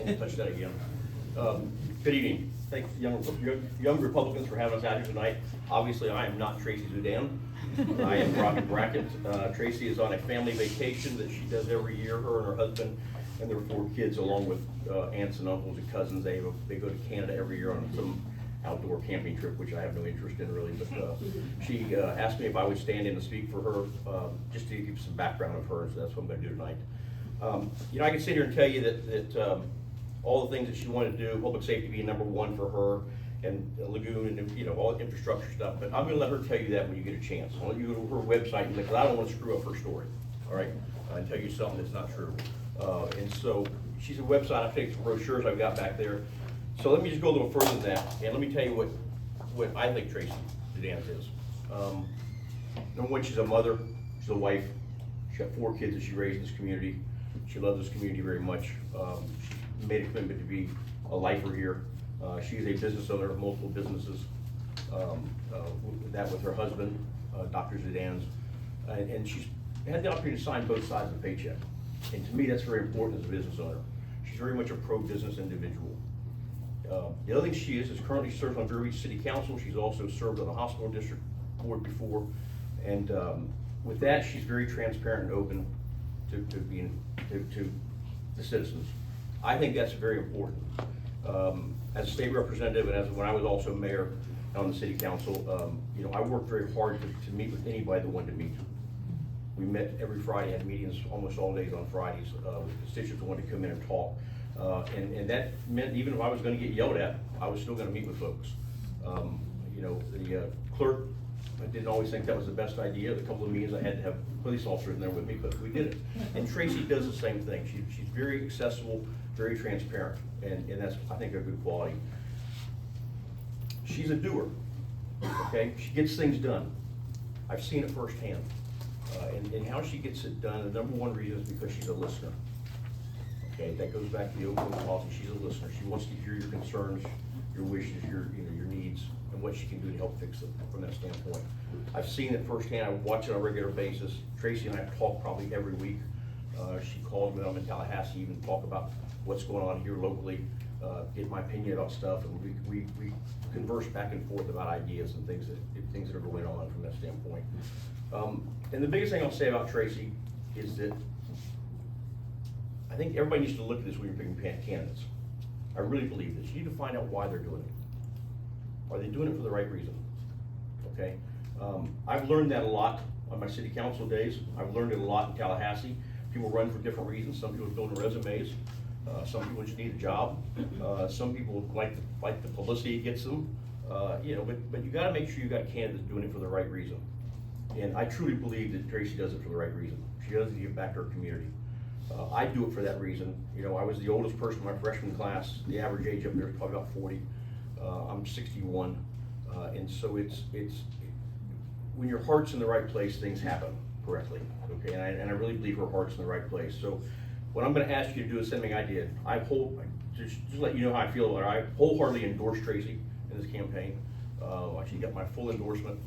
Don't touch that again. Good evening. Thank young Republicans for having us out here tonight. Obviously, I am not Tracy Zudan. I am Robbie Brackett. Tracy is on a family vacation that she does every year, her and her husband and their 4 kids, along with aunts and uncles and cousins. They go to Canada every year on some outdoor camping trip, which I have no interest in really, but she asked me if I would stand in to speak for her, just to give some background of her, so that's what I'm going to do tonight. You know, I can sit here and tell you that all the things that she wanted to do, public safety being #1 for her, and Lagoon, and you know, all the infrastructure stuff, but I'm going to let her tell you that when you get a chance. I'll let you go to her website, because I don't want to screw up her story, all right, and tell you something that's not true. And so she's a website. I've taken some brochures I've got back there. So let me just go a little further than that, and let me tell you what I think Tracy Zudans is. Number one, she's a mother, she's a wife, she's got 4 kids that she raised in this community. She loves this community very much. She made a commitment to be a lifer here. She is a business owner of multiple businesses, that with her husband, Dr. Zudans, and she's had the opportunity to sign both sides of the paycheck. And to me, that's very important as a business owner. She's very much a pro-business individual. The other thing she is currently serves on Vero Beach City Council. She's also served on the hospital district board before. And with that, she's very transparent and open to the citizens. I think that's very important. As a state representative, and as when I was also mayor on the city council, you know, I worked very hard to meet with anybody that wanted to meet. We met every Friday, had meetings almost all days on Fridays, with constituents who wanted to come in and talk. And that meant even if I was going to get yelled at, I was still going to meet with folks. You know, the clerk, I didn't always think that was the best idea. The couple of meetings I had to have police officers in there with me, but we did it. And Tracy does the same thing. She's very accessible, very transparent, and that's, I think, a good quality. She's a doer, okay? She gets things done. I've seen it firsthand. And how she gets it done, the #1 reason is because she's a listener. Okay, that goes back to the open policy. She's a listener. She wants to hear your concerns, your wishes, your needs, and what she can do to help fix them from that standpoint. I've seen it firsthand. I watch it on a regular basis. Tracy and I talk probably every week. She calls me when I'm in Tallahassee, even talk about what's going on here locally, get my opinion about stuff, and we converse back and forth about ideas and things that are going on from that standpoint. And the biggest thing I'll say about Tracy is that I think everybody needs to look at this when you're picking candidates. I really believe this. You need to find out why they're doing it. Are they doing it for the right reason? Okay. I've learned that a lot on my city council days. I've learned it a lot in Tallahassee. People run for different reasons. Some people are building resumes. Some people just need a job. Some people like the publicity it gets them. You know, but you got to make sure you got candidates doing it for the right reason. And I truly believe that Tracy does it for the right reason. She does it to give back to her community. I do it for that reason. You know, I was the oldest person in my freshman class. The average age up there is probably about 40. I'm 61, and so it's when your heart's in the right place, things happen correctly. Okay, and I really believe her heart's in the right place. So what I'm going to ask you to do is something I did. Just let you know how I feel about her. I wholeheartedly endorse Tracy in this campaign. She got my full endorsement,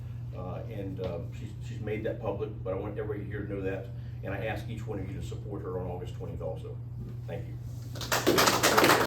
and she's made that public. But I want everybody here to know that. And I ask each one of you to support her on August 20th also. Thank you.